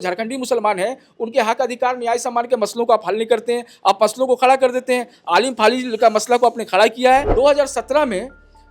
झारखंडी मुसलमान हैं, उनके हक अधिकार न्याय सम्मान के मसलों को आप हल नहीं करते हैं, आप मसलों को खड़ा कर देते हैं। आलिम फाजिल का मसला को आपने खड़ा किया है। 2017 में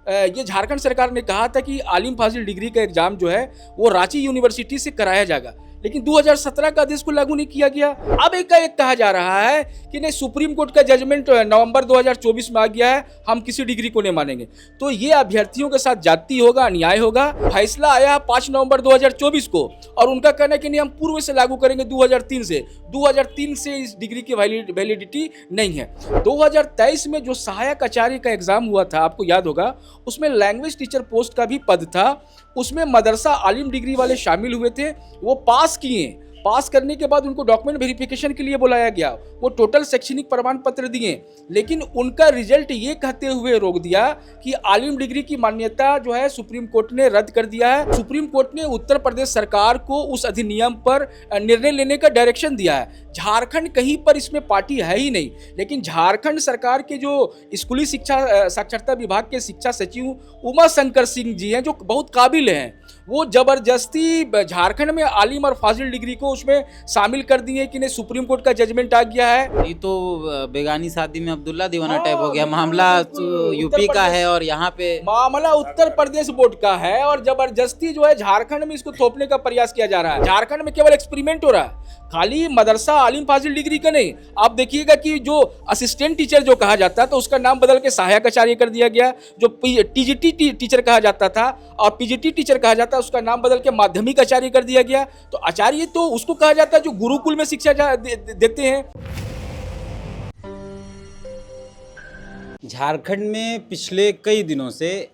ये झारखंड सरकार ने कहा था कि आलिम फाजिल डिग्री का एग्जाम जो है वो रांची यूनिवर्सिटी से कराया जाएगा, लेकिन 2017 का आदेश को लागू नहीं किया गया। अब एक कहा जा रहा है कि नहीं, सुप्रीम कोर्ट का जजमेंट नवंबर 2024 में आ गया है, हम किसी डिग्री को नहीं मानेंगे। तो ये अभ्यर्थियों के साथ जाति होगा, अन्याय होगा। फैसला आया 5 नवंबर 2024 को और उनका कहना है कि नहीं, हम पूर्व से लागू करेंगे 2003 से। 2003 से इस डिग्री की वैलिडिटी नहीं है। 2023 में जो सहायक आचार्य का एग्जाम हुआ था, आपको याद होगा, उसमें लैंग्वेज टीचर पोस्ट का भी पद था। उसमें मदरसा आलिम डिग्री वाले शामिल हुए थे, वो पास किए। पास करने के बाद उनको डॉक्यूमेंट वेरिफिकेशन के लिए बुलाया गया, वो टोटल शैक्षणिक प्रमाण पत्र दिए, लेकिन उनका रिजल्ट ये कहते हुए रोक दिया कि आलिम डिग्री की मान्यता जो है सुप्रीम कोर्ट ने रद्द कर दिया है। सुप्रीम कोर्ट ने उत्तर प्रदेश सरकार को उस अधिनियम पर निर्णय लेने का डायरेक्शन दिया है। झारखंड कहीं पर इसमें पार्टी है ही नहीं, लेकिन झारखंड सरकार के जो स्कूली शिक्षा साक्षरता विभाग के शिक्षा सचिव उमा शंकर सिंह जी हैं, जो बहुत काबिल हैं, वो जबरदस्ती झारखंड में आलिम और फाजिल डिग्री को उसमें शामिल कर दिए कि नहीं, सुप्रीम कोर्ट का जजमेंट आ गया है। ये तो बेगानी शादी में अब्दुल्ला दीवाना टाइप हो गया। मामला यूपी का है और यहाँ पे मामला उत्तर प्रदेश बोर्ड का है और जबरदस्ती जो है झारखंड में इसको थोपने का प्रयास किया जा रहा है। झारखंड में केवल एक्सपेरिमेंट हो रहा है, खाली मदरसा आलिम फाजिल डिग्री का नहीं। आप देखिएगा कि जो असिस्टेंट टीचर जो कहा जाता है, तो उसका नाम बदल के सहायक आचार्य कर दिया गया। जो टीजीटी टीचर कहा जाता था और पीजीटी टीचर कहा जाता है, उसका नाम बदल के माध्यमिक आचार्य कर दिया गया। तो आचार्य तो उसको कहा जाता है जो गुरुकुल में शिक्षा देते हैं। झारखंड में पिछले कई दिनों से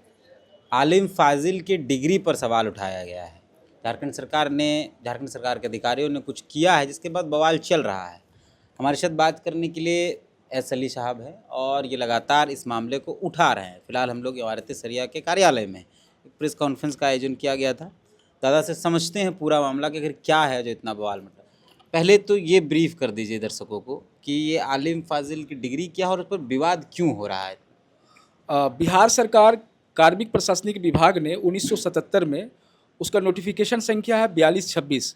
आलिम फाजिल की डिग्री पर सवाल उठाया गया है। झारखंड सरकार के अधिकारियों ने कुछ किया है जिसके बाद बवाल चल रहा है। हमारे साथ बात करने के लिए एस अली साहब हैं और ये लगातार इस मामले को उठा रहे हैं। फिलहाल हम लोग इमारत सरिया के कार्यालय में एक प्रेस कॉन्फ्रेंस का आयोजन किया गया था। दादा से समझते हैं पूरा मामला कि आखिर क्या है जो इतना बवाल मचा। पहले तो ये ब्रीफ कर दीजिए दर्शकों को कि ये आलिम फाजिल की डिग्री क्या है और उस पर विवाद क्यों हो रहा है। बिहार सरकार कार्मिक प्रशासनिक विभाग ने 1977 में, उसका नोटिफिकेशन संख्या है 4226,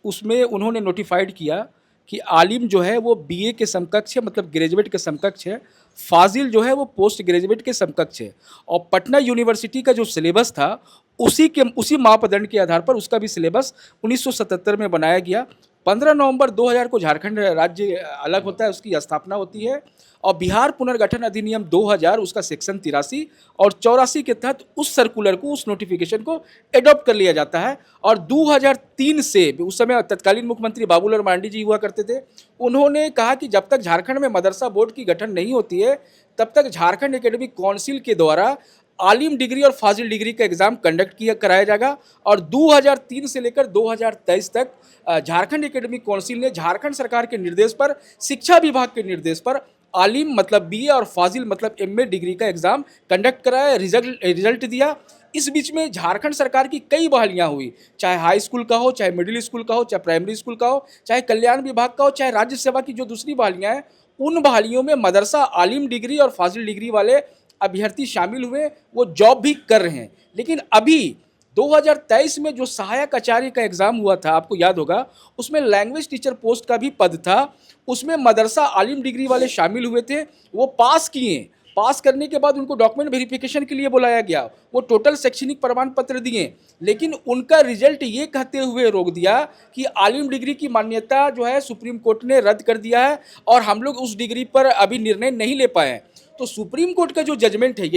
उसमें उन्होंने नोटिफाइड किया कि आलिम जो है वो बीए के समकक्ष है, मतलब ग्रेजुएट के समकक्ष है। फाजिल जो है वो पोस्ट ग्रेजुएट के समकक्ष है। और पटना यूनिवर्सिटी का जो सिलेबस था उसी मापदंड के आधार पर उसका भी सिलेबस 1977 में बनाया गया। 15 नवंबर 2000 को झारखंड राज्य अलग होता है, उसकी स्थापना होती है। और बिहार पुनर्गठन अधिनियम 2000 उसका सेक्शन 83 और 84 के तहत उस सर्कुलर को, उस नोटिफिकेशन को एडॉप्ट कर लिया जाता है। और 2003 से, उस समय तत्कालीन मुख्यमंत्री बाबूलाल मरांडी जी हुआ करते थे, उन्होंने कहा कि जब तक झारखंड में मदरसा बोर्ड की गठन नहीं होती है, तब तक झारखंड एकेडमिक काउंसिल के द्वारा आलिम डिग्री और फाजिल डिग्री का एग्जाम कराया जाएगा। और 2003 से लेकर 2023 तक झारखंड एकेडमिक काउंसिल ने झारखंड सरकार के निर्देश पर, शिक्षा विभाग के निर्देश पर, आलिम मतलब बीए और फाजिल मतलब एमए डिग्री का एग्जाम कंडक्ट कराया, रिजल्ट दिया। इस बीच में झारखंड सरकार की कई बहालियां हुई, चाहे हाई स्कूल का हो, चाहे मिडिल स्कूल का हो, चाहे प्राइमरी स्कूल का हो, चाहे कल्याण विभाग का हो, चाहे राज्य सेवा की जो दूसरी बहालियां हैं, उन बहालियों में मदरसा आलिम डिग्री और फाजिल डिग्री वाले अभ्यर्थी शामिल हुए, वो जॉब भी कर रहे हैं। लेकिन अभी 2023 में जो सहायक आचार्य का एग्जाम हुआ था, आपको याद होगा, उसमें लैंग्वेज टीचर पोस्ट का भी पद था। उसमें मदरसा आलिम डिग्री वाले शामिल हुए थे, वो पास किए। पास करने के बाद उनको डॉक्यूमेंट वेरिफिकेशन के लिए बुलाया गया, वो टोटल शैक्षणिक प्रमाण पत्र दिए, लेकिन उनका रिजल्ट ये कहते हुए रोक दिया कि आलिम डिग्री की मान्यता जो है सुप्रीम कोर्ट ने रद्द कर दिया है और हम लोग उस डिग्री पर अभी निर्णय नहीं ले पाए हैं। तो सुप्रीम कोर्ट का जो जजमेंट है,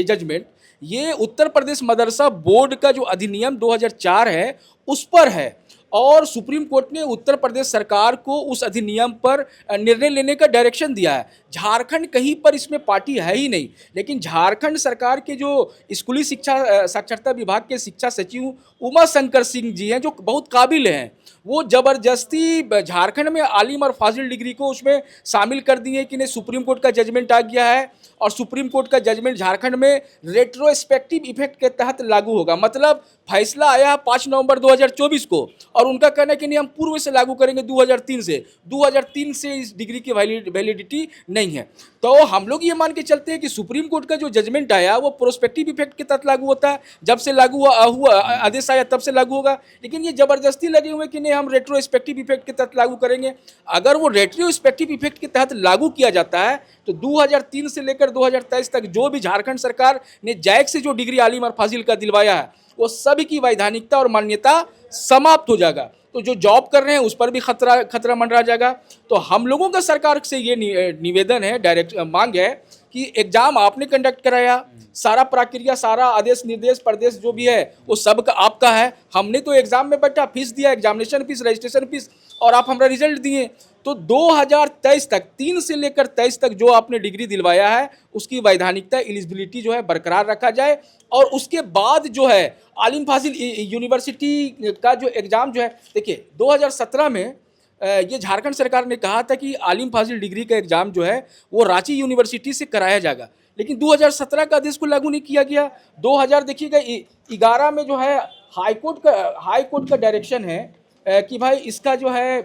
ये उत्तर प्रदेश मदरसा बोर्ड का जो अधिनियम 2004 है उस पर है। और सुप्रीम कोर्ट ने उत्तर प्रदेश सरकार को उस अधिनियम पर निर्णय लेने का डायरेक्शन दिया है। झारखंड कहीं पर इसमें पार्टी है ही नहीं, लेकिन झारखंड सरकार के जो स्कूली शिक्षा साक्षरता विभाग के शिक्षा सचिव उमा शंकर सिंह जी हैं, जो बहुत काबिल हैं, वो जबरदस्ती झारखंड में आलिम और फाजिल डिग्री को उसमें शामिल कर दिए कि नहीं, सुप्रीम कोर्ट का जजमेंट आ गया है और सुप्रीम कोर्ट का जजमेंट झारखंड में रेट्रोस्पेक्टिव इफेक्ट के तहत लागू होगा। मतलब फैसला आया है 5 नवंबर 2024 को, और उनका कहना है कि नहीं हम पूर्व से लागू करेंगे 2003 से। 2003 से इस डिग्री की वैलिडिटी नहीं है। तो हम लोग ये मान के चलते हैं कि सुप्रीम कोर्ट का जो जजमेंट आया वो प्रोस्पेक्टिव इफेक्ट के तहत लागू होता है, जब से लागू हुआ आदेश आया तब से लागू होगा। लेकिन ये जबरदस्ती लगे हुए कि नहीं हम रेट्रोस्पेक्टिव इफेक्ट के तहत लागू करेंगे। अगर वो रेट्रोस्पेक्टिव इफेक्ट के तहत लागू किया जाता है तो 2003 से लेकर 2023 तक जो भी झारखंड सरकार ने जैक से जो डिग्री आलिम और फाजिल का दिलवाया है वो सभी की वैधानिकता और मान्यता समाप्त हो जाएगा। तो जो जॉब कर रहे हैं उस पर भी खतरा मंडरा जाएगा। तो हम लोगों का सरकार से ये निवेदन है, डायरेक्ट मांग है कि एग्जाम आपने कंडक्ट कराया, सारा प्रक्रिया, सारा आदेश निर्देश प्रदेश जो भी है वो सब का आपका है। हमने तो एग्जाम में बैठा फीस दिया, एग्जामिनेशन फीस, रजिस्ट्रेशन फीस, और आप हमारा रिजल्ट दिए। तो 2023 तक, 3 से लेकर 23 तक जो आपने डिग्री दिलवाया है उसकी वैधानिकता, एलिजिबिलिटी जो है बरकरार रखा जाए। और उसके बाद जो है आलिम फाजिल यूनिवर्सिटी का जो एग्ज़ाम जो है, देखिए 2017 में ये झारखंड सरकार ने कहा था कि आलिम फाजिल डिग्री का एग्ज़ाम जो है वो रांची यूनिवर्सिटी से कराया जाएगा, लेकिन 2017 का आदेश को लागू नहीं किया गया। 2000 देखिएगा 11 में जो है हाई कोर्ट का डायरेक्शन है कि भाई इसका जो है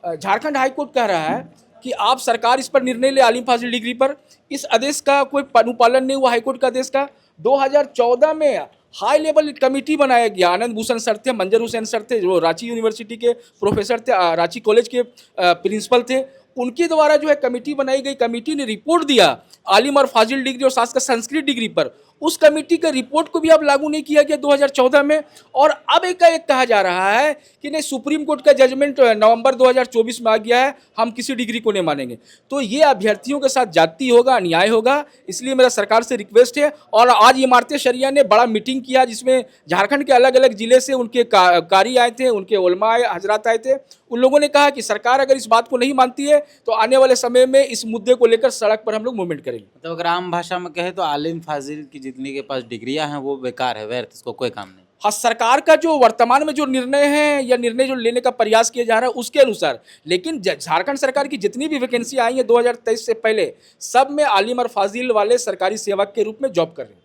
झारखंड हाई कोर्ट कह रहा है कि आप सरकार इस पर निर्णय ले आलिम फाजिल डिग्री पर। इस आदेश का कोई अनुपालन नहीं हुआ हाई कोर्ट का आदेश का। 2014 में हाई लेवल कमेटी बनाया गया, आनंद भूषण सर थे, मंजर हुसैन सर थे जो रांची यूनिवर्सिटी के प्रोफेसर थे, रांची कॉलेज के प्रिंसिपल थे, उनके द्वारा जो है कमेटी बनाई गई। कमेटी ने रिपोर्ट दिया आलिम और फाजिल डिग्री और साथ का संस्कृत डिग्री पर। उस कमेटी के रिपोर्ट को भी अब लागू नहीं किया गया 2014 में। और अब एकाएक कहा जा रहा है कि नहीं सुप्रीम कोर्ट का जजमेंट नवंबर 2024 में आ गया है, हम किसी डिग्री को नहीं मानेंगे। तो ये अभ्यर्थियों के साथ जाती होगा, अन्याय होगा। इसलिए मेरा सरकार से रिक्वेस्ट है। और आज इमारत शरिया ने बड़ा मीटिंग किया जिसमें झारखंड के अलग अलग जिले से उनके कारी आए थे, उनके उलमा हजरात आए थे। उन लोगों ने कहा कि सरकार अगर इस बात को नहीं मानती है तो आने वाले समय में इस मुद्दे को लेकर सड़क पर हम लोग मूवमेंट करेंगे। मतलब अगर आम भाषा में कहे तो आलिम फाजिल की जितने के पास डिग्रियां हैं वो बेकार है, व्यर्थ, इसको कोई काम नहीं। हाँ, सरकार का जो वर्तमान में जो निर्णय है या निर्णय जो लेने का प्रयास किया जा रहा है उसके अनुसार। लेकिन झारखंड सरकार की जितनी भी वैकेंसी आई है 2023 से पहले, सब में आलिम और फाजिल वाले सरकारी सेवक के रूप में जॉब कर रहे हैं।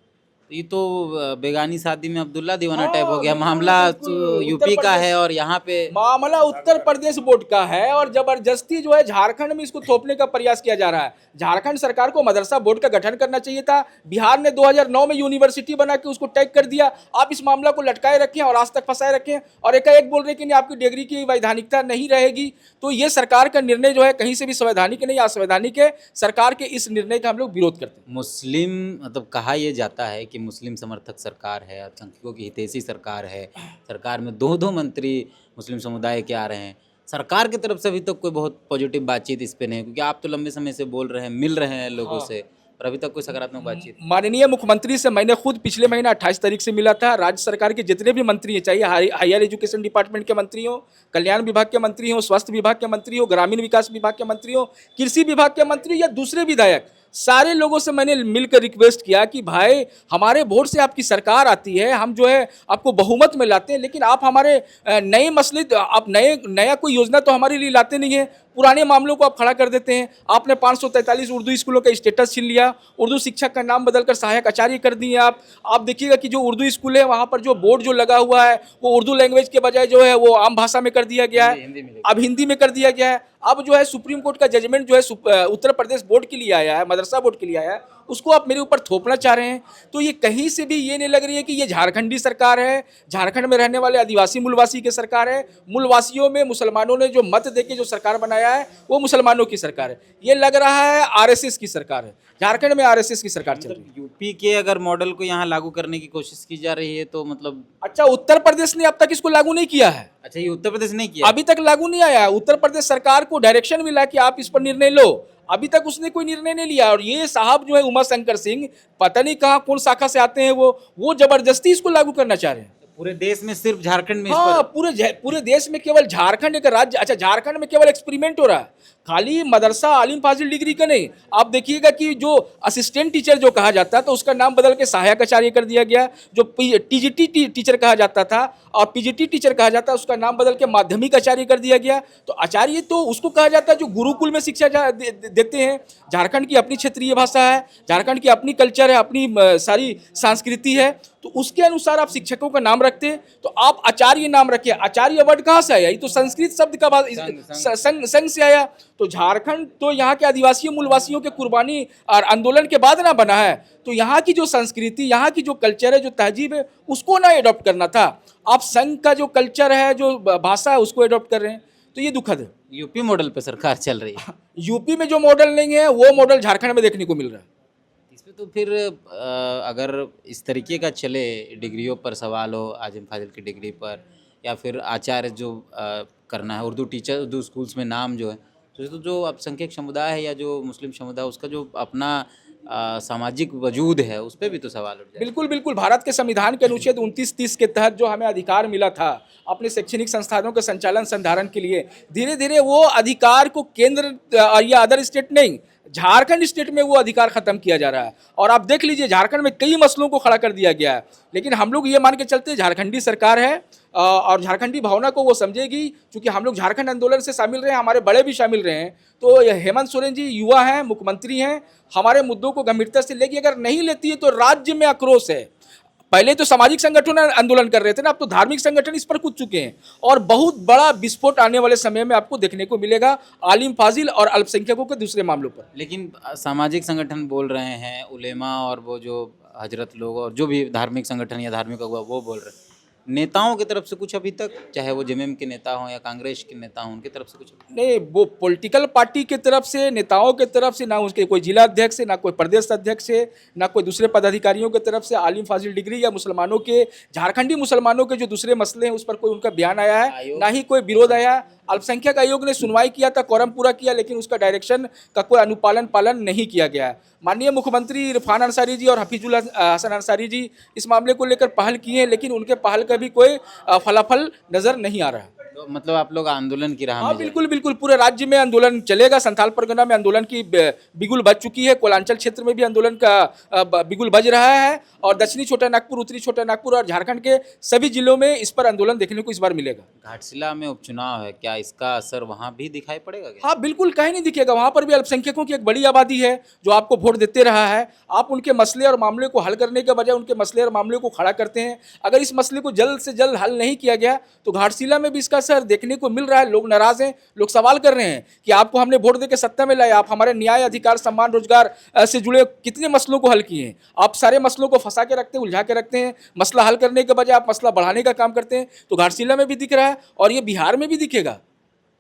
ये तो बेगानी शादी में अब्दुल्ला दीवाना हाँ, टाइप हो गया। मामला तो यूपी का है और यहाँ पे मामला उत्तर प्रदेश बोर्ड का है, और जबरदस्ती जो है झारखंड में इसको थोपने का प्रयास किया जा रहा है। झारखंड सरकार को मदरसा बोर्ड का गठन करना चाहिए था। बिहार ने 2009 में यूनिवर्सिटी बना के उसको टैग कर दिया। आप इस मामला को लटकाए रखें और आज तक फंसाए रखें, और एकाएक बोल रहे कि नहीं आपकी डिग्री की वैधानिकता नहीं रहेगी। तो ये सरकार का निर्णय जो है कहीं से भी संवैधानिक नहीं, असंवैधानिक है। सरकार के इस निर्णय का हम लोग विरोध करते हैं। मुस्लिम, मतलब कहा यह जाता है कि मुस्लिम समर्थक सरकार है, अल्पसंख्यकों की हितैषी सरकार है। सरकार में 2 मंत्री मुस्लिम समुदाय के आ रहे हैं। सरकार की तरफ से अभी तक कोई बहुत पॉजिटिव बातचीत इस पे नहीं है, क्योंकि आप तो लंबे समय से बोल रहे हैं, मिल रहे हैं लोगों से, पर अभी तक कोई सकारात्मक बातचीत। माननीय मुख्यमंत्री से मैंने खुद पिछले महीना 28 तारीख से मिला था। राज्य सरकार के जितने भी मंत्री हैं, चाहे हायर एजुकेशन डिपार्टमेंट के मंत्री हो, कल्याण विभाग के मंत्री हो, स्वास्थ्य विभाग के मंत्री हो, ग्रामीण विकास विभाग के मंत्री हो, कृषि विभाग के मंत्री या दूसरे विधायक, सारे लोगों से मैंने मिलकर रिक्वेस्ट किया कि भाई हमारे वोट से आपकी सरकार आती है, हम जो है आपको बहुमत में लाते हैं, लेकिन आप हमारे नए मसले, आप नया कोई योजना तो हमारे लिए लाते नहीं है। पुराने मामलों को आप खड़ा कर देते हैं। आपने 543 उर्दू स्कूलों का स्टेटस छीन लिया, उर्दू शिक्षक का नाम बदलकर सहायक आचार्य कर दिए आप देखिएगा कि जो उर्दू स्कूल है वहाँ पर जो बोर्ड जो लगा हुआ है वो उर्दू लैंग्वेज के बजाय जो है वो आम भाषा में कर दिया गया है, अब हिंदी में कर दिया गया है। अब जो है सुप्रीम कोर्ट का जजमेंट जो है उत्तर प्रदेश बोर्ड के लिए आया है, मदरसा बोर्ड के लिए आया है, उसको आप मेरे ऊपर थोपना चाह रहे हैं। तो ये कहीं से भी ये नहीं लग रही है कि ये झारखंडी सरकार है, झारखंड में रहने वाले आदिवासी मूलवासी की सरकार है। मूलवासियों में मुसलमानों ने जो मत देके जो सरकार बनाया है वो मुसलमानों की सरकार है। ये लग रहा है आरएसएस की सरकार है, झारखंड में आरएसएस की सरकार चल रही है। यूपी के अगर मॉडल को यहाँ लागू करने की कोशिश की जा रही है तो मतलब, अच्छा, उत्तर प्रदेश ने अब तक इसको लागू नहीं किया है। अच्छा, ये उत्तर प्रदेश ने किया, अभी तक लागू नहीं आया है। उत्तर प्रदेश सरकार को डायरेक्शन मिला कि आप इस पर निर्णय लो, अभी तक उसने कोई निर्णय नहीं लिया। और ये साहब जो है उमा शंकर सिंह, पता नहीं कहाँ कौन शाखा से आते हैं, वो जबरदस्ती इसको लागू करना चाह रहे हैं। पूरे देश में सिर्फ झारखंड में हाँ, पूरे देश में केवल झारखंड एक राज्य। अच्छा, झारखंड में केवल एक्सपेरिमेंट हो रहा है, खाली मदरसा आलिम फाजिल डिग्री का नहीं। आप देखिएगा कि जो असिस्टेंट टीचर जो कहा जाता है तो उसका नाम बदल के सहायक आचार्य कर दिया गया। जो टीजीटी टीचर कहा जाता था और पीजीटी टीचर कहा जाता है उसका नाम बदल के माध्यमिक आचार्य कर दिया गया। तो आचार्य तो उसको कहा जाता है जो गुरुकुल में शिक्षा देते हैं। झारखंड की अपनी क्षेत्रीय भाषा है, झारखंड की अपनी कल्चर है, अपनी सारी संस्कृति है। तो उसके अनुसार आप शिक्षकों का नाम रखते हैं, तो आप आचार्य नाम रखिए। आचार्य वर्ड कहाँ से आया? ये तो संस्कृत शब्द का बात संघ से आया। तो झारखंड तो यहाँ के आदिवासी मूलवासियों के कुर्बानी और आंदोलन के बाद ना बना है, तो यहाँ की जो संस्कृति, यहाँ की जो कल्चर है, जो तहजीब है, उसको ना एडॉप्ट करना था। आप संघ का जो कल्चर है, जो भाषा है, उसको एडॉप्ट कर रहे हैं, तो ये दुखद है। यूपी मॉडल पे सरकार चल रही है। यूपी में जो मॉडल नहीं है, वो मॉडल झारखंड में देखने को मिल रहा है। इसमें तो फिर अगर इस तरीके का चले, डिग्रियों पर सवाल हो, आजिम फाजिल की डिग्री पर, या फिर आचार्य जो करना है, उर्दू टीचर, उर्दू स्कूल्स में नाम जो है, तो जो अल्पसंख्यक समुदाय है या जो मुस्लिम समुदाय, उसका जो अपना सामाजिक वजूद है, उस पर भी तो सवाल उठ जाए। बिल्कुल बिल्कुल। भारत के संविधान के अनुच्छेद 29-30 के तहत जो हमें अधिकार मिला था अपने शैक्षणिक संस्थानों के संचालन संधारण के लिए, धीरे धीरे वो अधिकार को केंद्र या अदर स्टेट नहीं, झारखंड स्टेट में वो अधिकार खत्म किया जा रहा है। और आप देख लीजिए, झारखंड में कई मसलों को खड़ा कर दिया गया है, लेकिन हम लोग ये मान के चलते झारखंडी सरकार है और झारखंडी भावना को वो समझेगी। क्योंकि हम लोग झारखंड आंदोलन से शामिल रहे हैं, हमारे बड़े भी शामिल रहे हैं, तो हेमंत सोरेन जी युवा हैं, मुख्यमंत्री हैं, हमारे मुद्दों को गंभीरता से लेगी। अगर नहीं लेती है तो राज्य में आक्रोश है। पहले तो सामाजिक संगठन आंदोलन कर रहे थे ना, अब तो धार्मिक संगठन इस पर कूद चुके हैं, और बहुत बड़ा विस्फोट आने वाले समय में आपको देखने को मिलेगा आलिम फाजिल और अल्पसंख्यकों के दूसरे मामलों पर। लेकिन सामाजिक संगठन बोल रहे हैं, उलेमा और वो जो हजरत लोग और जो भी धार्मिक संगठन या धार्मिक अगुवा वो बोल रहे हैं, नेताओं की तरफ से कुछ अभी तक, चाहे वो जेएमएम के नेता हों या कांग्रेस के नेता हों, उनकी तरफ से कुछ नहीं, वो पॉलिटिकल पार्टी की तरफ से, नेताओं की तरफ से, ना उसके कोई जिला अध्यक्ष है, ना कोई प्रदेश अध्यक्ष है, ना कोई दूसरे पदाधिकारियों की तरफ से आलिम फाजिल डिग्री या मुसलमानों के, झारखंडी मुसलमानों के जो दूसरे मसले हैं उस पर कोई उनका बयान आया है, ना ही कोई विरोध आया है। अल्पसंख्यक आयोग ने सुनवाई किया था, कोरम पूरा किया, लेकिन उसका डायरेक्शन का कोई पालन नहीं किया गया है। माननीय मुख्यमंत्री इरफान अंसारी जी और हफीजुल हसन अंसारी जी इस मामले को लेकर पहल किए हैं, लेकिन उनके पहल का भी कोई फलाफल नजर नहीं आ रहा है। तो मतलब आप लोग आंदोलन की राह हाँ में बिल्कुल बिल्कुल, पूरे राज्य में आंदोलन चलेगा। संथाल परगना में आंदोलन की बिगुल बज चुकी है, कोलांचल क्षेत्र में भी आंदोलन का बिगुल बज रहा है, और दक्षिणी छोटा नागपुर, उत्तरी छोटा नागपुर और झारखंड के सभी जिलों में इस पर आंदोलन देखने को इस बार मिलेगा। घाटशिला में उपचुनाव है, क्या इसका असर वहाँ भी दिखाई पड़ेगा क्या? हाँ बिल्कुल, कहीं नहीं दिखेगा। वहाँ पर भी अल्पसंख्यकों की एक बड़ी आबादी है जो आपको वोट देते रहा है। आप उनके मसले और मामले को हल करने के बजाय उनके मसले और मामले को खड़ा करते हैं। अगर इस मसले को जल्द से जल्द हल नहीं किया गया तो घाटशिला में भी इसका असर देखने को मिल रहा है। लोग नाराज हैं, लोग सवाल कर रहे हैं कि आपको हमने वोट देकर सत्ता में लाया, आप हमारे न्याय, अधिकार, सम्मान, रोजगार से जुड़े कितने मसलों को हल किए हैं? आप सारे मसलों को फंसा के रखते हैं, उलझा के रखते हैं। मसला हल करने के बजाय आप मसला बढ़ाने का काम करते हैं। तो घाटशिला में भी दिख रहा है और ये बिहार में भी दिखेगा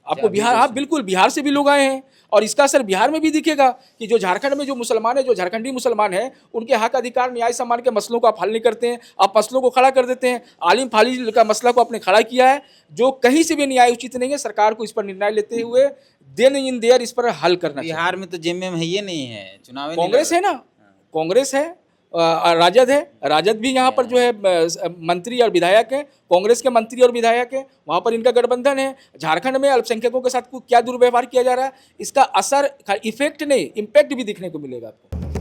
आपको। बिहार, हाँ बिल्कुल, बिहार से भी लोग आए हैं और इसका असर बिहार में भी दिखेगा कि जो झारखंड में जो मुसलमान है, जो झारखंडी मुसलमान है, उनके हक, अधिकार, न्याय, सम्मान के मसलों को आप हल नहीं करते हैं। आप मसलों को खड़ा कर देते हैं। आलिम फाजिल का मसला को आपने खड़ा किया है, जो कहीं से भी न्याय उचित नहीं है। सरकार को इस पर निर्णय लेते हुए देन इन देयर इस पर हल करना चाहिए। बिहार में तो जेएमएम है, ये नहीं है, चुनाव कांग्रेस है ना, कांग्रेस है, राजद है, राजद भी यहाँ पर जो है मंत्री और विधायक है, कांग्रेस के मंत्री और विधायक है, वहाँ पर इनका गठबंधन है। झारखंड में अल्पसंख्यकों के साथ क्या दुर्व्यवहार किया जा रहा है, इसका असर, इफेक्ट नहीं, इम्पैक्ट भी दिखने को मिलेगा आपको।